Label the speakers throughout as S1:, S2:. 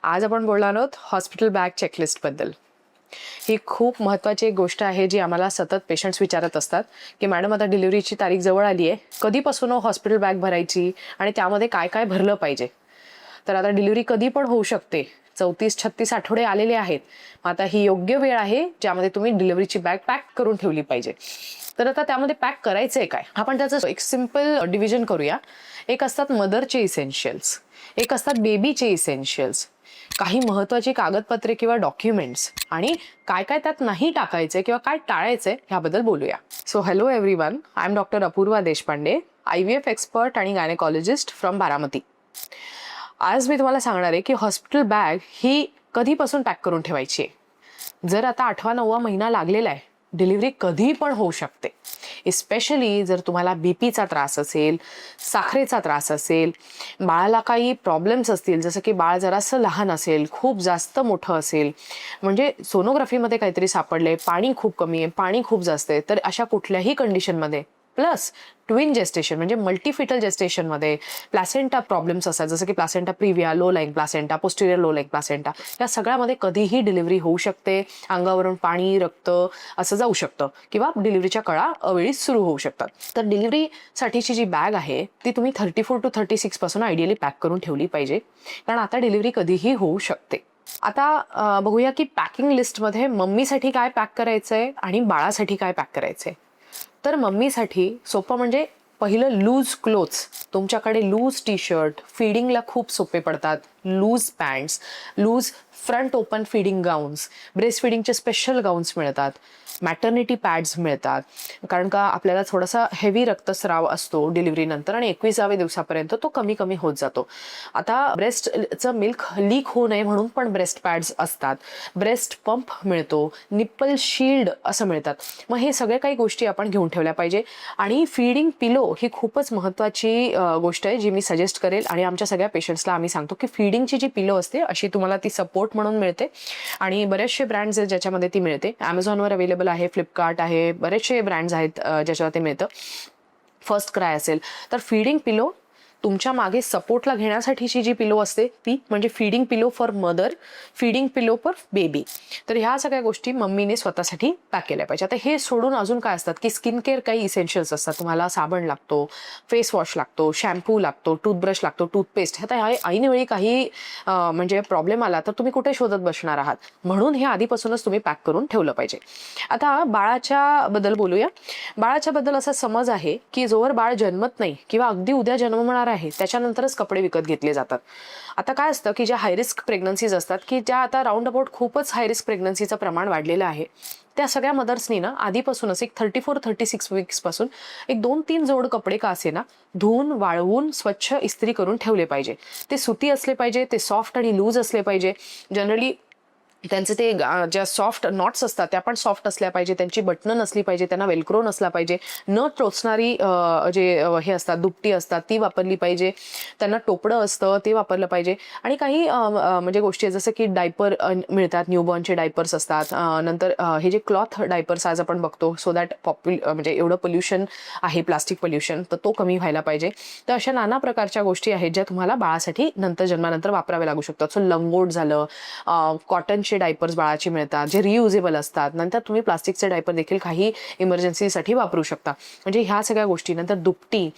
S1: आज आपण बोलणार आहोत हॉस्पिटल बॅग चेकलिस्टबद्दल. ही खूप महत्त्वाची एक गोष्ट आहे जी आम्हाला सतत पेशंट्स विचारत असतात की मॅडम आता डिलिव्हरीची तारीख जवळ आली आहे, कधीपासून हॉस्पिटल बॅग भरायची आणि त्यामध्ये काय काय भरलं पाहिजे. तर आता डिलिव्हरी कधी पण होऊ शकते, 34-36 आठवडे आलेले आहेत. आता ही योग्य वेळ आहे ज्यामध्ये तुम्ही डिलिव्हरीची बॅग पॅक करून ठेवली पाहिजे. तर आता त्यामध्ये पॅक करायचं आहे काय, आपण त्याचं एक सिम्पल डिव्हिजन करूया. एक असतात मदरचे इसेन्शियल्स, एक असतात बेबीचे इसेन्शियल्स, काही महत्त्वाची कागदपत्रे किंवा डॉक्युमेंट्स आणि काय काय त्यात नाही टाकायचे किंवा काय टाळायचे ह्याबद्दल बोलूया. So hello everyone, I am doctor Apurva Deshpande, IVF expert आणि गायनेकॉलॉजिस्ट फ्रॉम बारामती. आज मी तुम्हाला सांगणार आहे की हॉस्पिटल बॅग ही कधीपासून पॅक करून ठेवायची आहे. जर आता 8वा-9वा महिना लागलेला आहे, डिलिव्हरी कधी पण होऊ शकते. एस्पेशली जर तुम्हाला बीपीचा त्रास असेल, साखरेचा त्रास असेल, बाळाला काही प्रॉब्लेम्स असतील, जसं की बाळ जरासं लहान असेल, खूप जास्त मोठं असेल, म्हणजे सोनोग्राफीमध्ये काहीतरी सापडले, पाणी खूप कमी आहे, पाणी खूप जास्त आहे, तर अशा कुठल्याही कंडिशनमध्ये प्लस ट्विन जेस्टेशन म्हणजे मल्टीफिटल जेस्टेशनमध्ये प्लॅसेंटा प्रॉब्लेम्स असतात, जसं की placenta previa, low lying placenta, posterior low lying placenta, या सगळ्यामध्ये कधीही डिलिव्हरी होऊ शकते. अंगावरून पाणी, रक्त असं जाऊ शकतं किंवा डिलिव्हरीच्या कळा अवेळीच सुरू होऊ शकतात. तर डिलिव्हरीसाठीची जी बॅग आहे ती तुम्ही 34 to 36 पासून आयडियली पॅक करून ठेवली पाहिजे, कारण आता डिलिव्हरी कधीही होऊ शकते. आता बघूया की पॅकिंग लिस्टमध्ये मम्मीसाठी काय पॅक करायचंय आणि बाळासाठी काय पॅक करायचंय. तर मम्मीसाठी सोपं म्हणजे पहिलं लूज क्लोथ्स. तुमच्याकडे लूज टी शर्ट फीडिंगला खूप सोपे पडतात, loose pants, loose front open feeding gowns, breast फीडिंगचे स्पेशल गाऊन्स मिळतात, मॅटर्निटी पॅड्स मिळतात, कारण का आपल्याला थोडासा हेवी रक्तस्राव असतो डिलिव्हरीनंतर आणि 21व्या दिवसापर्यंत तो कमी कमी होत जातो. आता ब्रेस्टचं मिल्क लीक होऊ नये म्हणून पण ब्रेस्ट पॅड्स असतात, ब्रेस्ट पंप मिळतो, निप्पल शील्ड असं मिळतात. मग हे सगळे काही गोष्टी आपण घेऊन ठेवल्या पाहिजे. आणि फीडिंग पिलो ही खूपच महत्त्वाची गोष्ट आहे जी मी सजेस्ट करेल आणि आमच्या सगळ्या पेशंट्सला आम्ही सांगतो की फीडिंगची जी पिलो असते अशी तुम्हाला ती सपोर्ट म्हणून मिळते आणि बरेचसे ब्रँड्स आहेत ज्याच्यामध्ये ती मिळते. ॲमेझॉनवर अवेलेबल आहे, फ्लिपकार्ट आहे, बरेचसे ब्रँड्स आहेत ज्याच्यावर ते मिळतं. फर्स्ट क्राय असेल तर फीडिंग पिलो तुमच्या मागे सपोर्टला घेण्यासाठीची जी पिलो असते ती म्हणजे feeding pillow for mother, feeding pillow for baby. तर ह्या सगळ्या गोष्टी मम्मीने स्वतःसाठी पॅक केल्या पाहिजे. आता हे सोडून अजून काय असतात की स्किन केअर काही इसेन्शियल्स असतात. तुम्हाला साबण लागतो, फेस वॉश लागतो, शॅम्पू लागतो, टूथब्रश लागतो, टूथपेस्ट. आता ह्या ऐनवेळी काही म्हणजे प्रॉब्लेम आला तर तुम्ही कुठे शोधत बसणार आहात, म्हणून हे आधीपासूनच तुम्ही पॅक करून ठेवलं पाहिजे. आता बाळाच्या बद्दल बोलूया. बाळाच्या बद्दल असा समज आहे की जोवर बाळ जन्मत नाही किंवा अगदी उद्या जन्मणार आहे त्याच्यानंतरच कपडे विकत घेतले जातात. आता काय असतं की ज्या हायरिस्क प्रेग्नन्सीज असतात की ज्या आता राऊंड अबाउट खूपच हायरिस्क प्रेग्नन्सीचं प्रमाण वाढलेलं आहे, त्या सगळ्या मदर्सनी ना आधीपासूनच एक 34-36 वीक्स पासून एक 2-3 जोड कपडे का असे ना धुवून वाळवून स्वच्छ इस्त्री करून ठेवले पाहिजे. ते सुती असले पाहिजे, ते सॉफ्ट आणि लूज असले पाहिजे. जनरली त्यांचे ते ज्या सॉफ्ट नॉट्स असतात त्या पण सॉफ्ट असल्या पाहिजे, त्यांची बटणं नसली पाहिजे, त्यांना वेलक्रो नसला पाहिजे, न टोचणारी जे हे असतात दुपटी असतात ती वापरली पाहिजे, त्यांना टोपडं असतं ते वापरलं पाहिजे. आणि काही म्हणजे गोष्टी जसं की डायपर मिळतात, न्यूबॉर्नचे डायपर्स असतात, नंतर हे जे क्लॉथ डायपर्स आज आपण बघतो सो दॅट म्हणजे एवढं पोल्युशन आहे, प्लास्टिक पोल्युशन, तर तो कमी व्हायला पाहिजे. तर अशा नाना प्रकारच्या गोष्टी आहेत ज्या तुम्हाला बाळासाठी नंतर जन्मानंतर वापराव्या लागू शकतात. सो लंगोट झालं, कॉटनचे डायपर्स बाळाचे मिळतात जे रियुजेबल असतात. नंतर तुम्ही प्लास्टिकचे डायपर देखील काही इमर्जन्सीसाठी वापरू शकता. म्हणजे ह्या सगळ्या गोष्टी. नंतर दुपटी,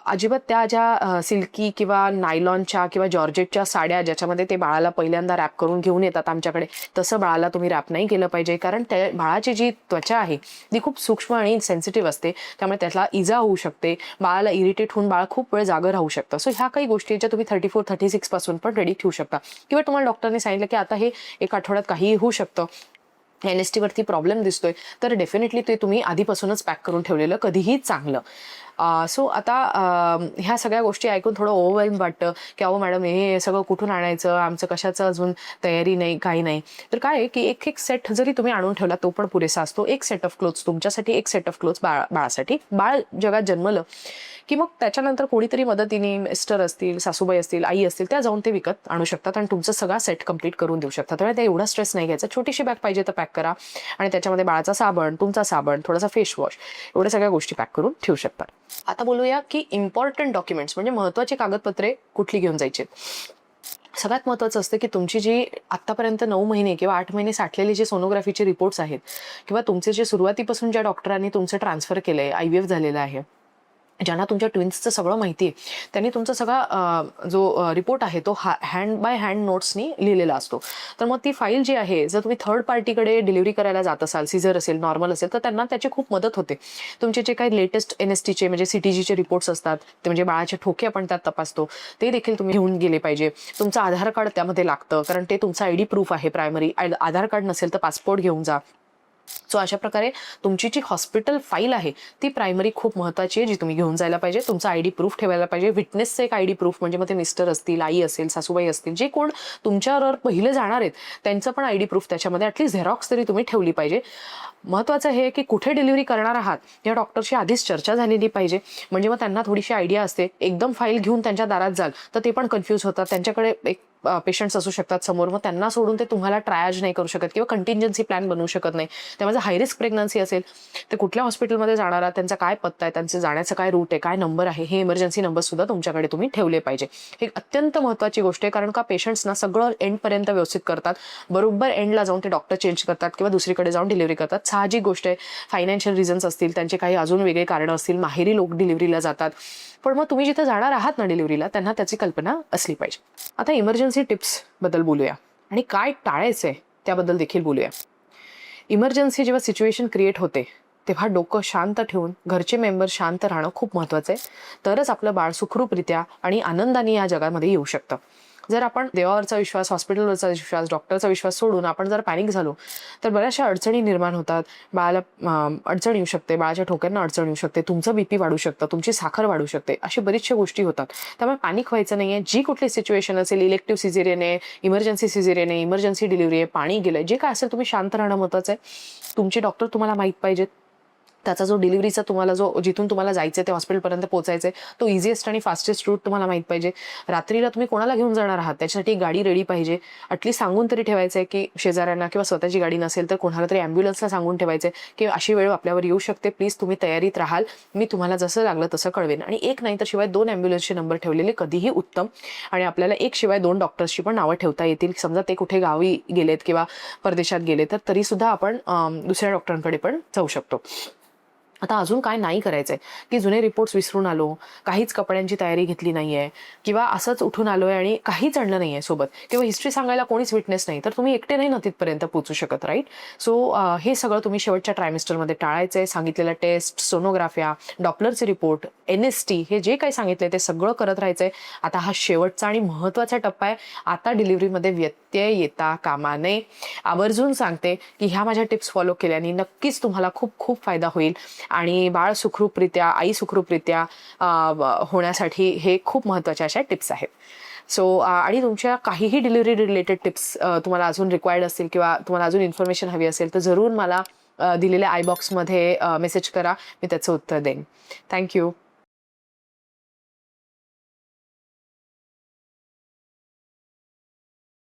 S1: अजिबात त्या ज्या सिल्की किंवा नायलॉनच्या किंवा जॉर्जेटच्या साड्या ज्याच्यामध्ये ते बाळाला पहिल्यांदा रॅप करून घेऊन येतात आमच्याकडे, तसं बाळाला तुम्ही रॅप नाही केलं पाहिजे, कारण त्या बाळाची जी त्वचा आहे ती खूप सूक्ष्म आणि सेन्सिटिव्ह असते, त्यामुळे त्याला इजा होऊ शकते, बाळाला इरिटेट होऊन बाळ खूप वेळ जागं राहू शकतं. सो ह्या काही गोष्टी ज्या तुम्ही 34-36 पासून पण रेडी ठेवू शकता. किंवा तुम्हाला डॉक्टरने सांगितलं की आता हे एक आठवड्यात काहीही होऊ शकतं, NST वरती प्रॉब्लेम दिसतोय, तर डेफिनेटली ते तुम्ही आधीपासूनच पॅक करून ठेवलेलं कधीही चांगलं. सो आता ह्या सगळ्या गोष्टी ऐकून थोडं ओव्हरवेल्म वाटतं की अहो मॅडम हे सगळं कुठून आणायचं, आमचं कशाचं अजून तयारी नाही, काही नाही. तर काय आहे की एक एक सेट जरी तुम्ही आणून ठेवला तो पण पुरेसा असतो. एक सेट ऑफ क्लोथ्स तुमच्यासाठी, एक सेट ऑफ क्लोथ्स बाळासाठी. बाळ जगात जन्मलं की मग त्याच्यानंतर कोणीतरी मदतीने, मिस्टर असतील, सासूबाई असतील, आई असतील, त्या जाऊन ते विकत आणू शकतात आणि तुमचं सगळा सेट कंप्लीट करून देऊ शकतात. त्यामुळे एवढा स्ट्रेस नाही घ्यायचा. छोटीशी बॅग पाहिजे तर पॅक करा आणि त्याच्यामध्ये बाळाचा साबण, तुमचा साबण, थोडासा फेस वॉश, एवढ्या सगळ्या गोष्टी पॅक करून ठेवू शकतात. आता बोलूया की इम्पॉर्टंट डॉक्युमेंट्स म्हणजे महत्त्वाची कागदपत्रे कुठली घेऊन जायची. सगळ्यात महत्त्वाचं असतं की तुमची जी आत्तापर्यंत 9 महिने किंवा 8 महिने साठलेले जे सोनोग्राफीचे रिपोर्ट्स आहेत किंवा तुमचे जे सुरुवातीपासून ज्या डॉक्टरांनी तुमचं ट्रान्सफर केलं आहे, IVF झालेलं आहे, ज्यांना तुमच्या ट्विन्सचं सगळं माहिती आहे, त्यांनी तुमचा सगळा जो रिपोर्ट आहे तो हँड बाय हँड नोट्सनी लिहिलेला असतो. तर मग ती फाईल जी आहे, जर तुम्ही थर्ड पार्टीकडे डिलिव्हरी करायला जात असाल, सिझर असेल, नॉर्मल असेल, तर त्यांना त्याची खूप मदत होते. तुमचे जे काही लेटेस्ट NSTचे म्हणजे CTGचे रिपोर्ट्स असतात, ते म्हणजे बाळाचे ठोके आपण त्यात तपासतो, ते देखील तुम्ही घेऊन गेले पाहिजे. तुमचं आधार कार्ड त्यामध्ये लागतं, कारण ते तुमचं ID प्रूफ आहे प्रायमरी. आधार कार्ड नसेल तर पासपोर्ट घेऊन जा. सो अशा प्रकारे तुमची जी हॉस्पिटल फाईल आहे ती प्रायमरी खूप महत्त्वाची आहे, जी तुम्ही घेऊन जायला पाहिजे. तुमचा ID प्रूफ ठेवायला पाहिजे. विटनेसचं एक ID प्रूफ, म्हणजे मग ते मिस्टर असतील, आई असेल, सासूबाई असतील, जे कोण तुमच्यावर पहिले जाणार आहेत त्यांचं पण ID प्रूफ त्याच्यामध्ये ॲटलीस्ट झेरॉक्स तरी तुम्ही ठेवली पाहिजे. महत्त्वाचं हे की कुठे डिलिव्हरी करणार आहात या डॉक्टरशी आधीच चर्चा झालेली पाहिजे, म्हणजे मग त्यांना थोडीशी आयडिया असते. एकदम फाईल घेऊन त्यांच्या दारात जाल तर ते पण कन्फ्यूज होतात. त्यांच्याकडे एक पेशंट्स असू शकतात समोर, मग त्यांना सोडून ते तुम्हाला ट्रायज नाही करू शकत किंवा कंटिंजन्सी प्लॅन बनवू शकत नाही. त्यामुळे हाय रिस्क प्रेग्नन्सी असेल तर कुठल्या हॉस्पिटलमध्ये जाणार आहात, त्यांचा काय पत्ता आहे, त्यांचं जाण्याचं काय रूट आहे, काय नंबर आहे, हे इमर्जन्सी नंबर सुद्धा तुमच्याकडे तुम्ही ठेवले पाहिजे. हे अत्यंत महत्त्वाची गोष्ट आहे, कारण का पेशंट्सना सगळं एंडपर्यंत व्यवस्थित करतात, बरोबर एंडला जाऊन ते डॉक्टर चेंज करतात किंवा दुसरीकडे जाऊन डिलिव्हरी करतात. साहजिक गोष्ट आहे. फायनान्शियल रिझन्स असतील, त्यांचे काही अजून वेगळे कारणं असतील, माहेरी लोक डिलिव्हरीला जातात, पण मग तुम्ही जिथे जाणार आहात ना डिलिव्हरीला, त्यांना त्याची कल्पना असली पाहिजे. आता इमर्जन्सी टिप्स बद्दल बोलूया आणि काय टाळायचंय त्याबद्दल देखील बोलूया. इमर्जन्सी जेव्हा सिच्युएशन क्रिएट होते तेव्हा डोकं शांत ठेवून घरचे मेंबर शांत राहणं खूप महत्त्वाचं आहे. तरच आपलं बाळ सुखरूपरित्या आणि आनंदाने या जगामध्ये येऊ शकतं. जर आपण देवावरचा विश्वास, हॉस्पिटलवरचा विश्वास, डॉक्टरचा विश्वास सोडून आपण जर पॅनिक झालो तर बऱ्याचशा अडचणी निर्माण होतात. बाळाला अडचण येऊ शकते, बाळाच्या ठोक्यांना अडचण येऊ शकते, तुमचं BP वाढू शकतं, तुमची साखर वाढू शकते, अशी बरीचशा गोष्टी होतात. त्यामुळे पॅनिक व्हायचं नाही आहे. जी कुठली सिच्युएशन असेल, इलेक्टिव्ह सिझेरियन आहे, इमर्जन्सी सिझेरियन आहे, इमर्जन्सी डिलिव्हरी आहे, पाणी गेलं, जे काय असेल तुम्ही शांत राहणं महत्त्वाचं आहे. तुमचे डॉक्टर तुम्हाला माहीत पाहिजेत. त्याचा जो डिलिव्हरीचा तुम्हाला जो जिथून तुम्हाला जायचं आहे ते हॉस्पिटलपर्यंत पोहोचायचं आहे तो इझिएस्ट आणि फास्टेस्ट रूट तुम्हाला माहीत पाहिजे. रात्रीला तुम्ही कोणाला घेऊन जाणार आहात त्याच्यासाठी गाडी रेडी पाहिजे. ॲटलीस्ट सांगून तरी ठेवायचं आहे की शेजाऱ्यांना, किंवा स्वतःची गाडी नसेल तर कोणाला तरी ॲम्ब्युलन्सला सांगून ठेवायचं आहे की अशी वेळ आपल्यावर येऊ शकते, प्लीज तुम्ही तयारीत राहाल, मी तुम्हाला जसं लागलं तसं कळवेन. आणि एक नाही तर शिवाय 2 ॲम्ब्युलन्सचे नंबर ठेवलेले कधीही उत्तम. आणि आपल्याला एक शिवाय 2 डॉक्टर्सची पण नावं ठेवता येतील. समजा ते कुठे गावी गेलेत किंवा परदेशात गेले तर तरीसुद्धा आपण दुसऱ्या डॉक्टरांकडे पण जाऊ शकतो. आता अजून काय नाही करायचंय की जुने रिपोर्ट्स विसरून आलो, काहीच कपड्यांची तयारी घेतली नाहीये, किंवा असंच उठून आलोय आणि काहीच आणलं नाहीये सोबत, किंवा हिस्ट्री सांगायला कोणीच विटनेस नाही, तर तुम्ही एकटे नाही ना तिथपर्यंत पोहोचू शकत, राईट? सो हे सगळं तुम्ही शेवटच्या ट्रायमिस्टरमध्ये टाळायचंय. सांगितलेल्या टेस्ट, सोनोग्राफ्या, डॉपलरचे रिपोर्ट, NST, हे जे काही सांगितलंय ते सगळं करत राहायचंय. आता हा शेवटचा आणि महत्त्वाचा टप्पा आहे. आता डिलिव्हरीमध्ये व्यत्यय येता कामा नये. आवर्जून सांगते की ह्या माझ्या टिप्स फॉलो केल्याने नक्कीच तुम्हाला खूप खूप फायदा होईल आणि बाळ सुखरूपरित्या, आई सुखरूपरित्या होण्यासाठी हे खूप महत्त्वाच्या अशा टिप्स आहेत. सो आणि तुमच्या काहीही डिलिव्हरी रिलेटेड टिप्स तुम्हाला अजून रिक्वायर्ड असतील किंवा तुम्हाला अजून इन्फॉर्मेशन हवी असेल तर जरूर मला दिलेल्या I बॉक्समध्ये मेसेज करा, मी त्याचं उत्तर देईन. थँक्यू.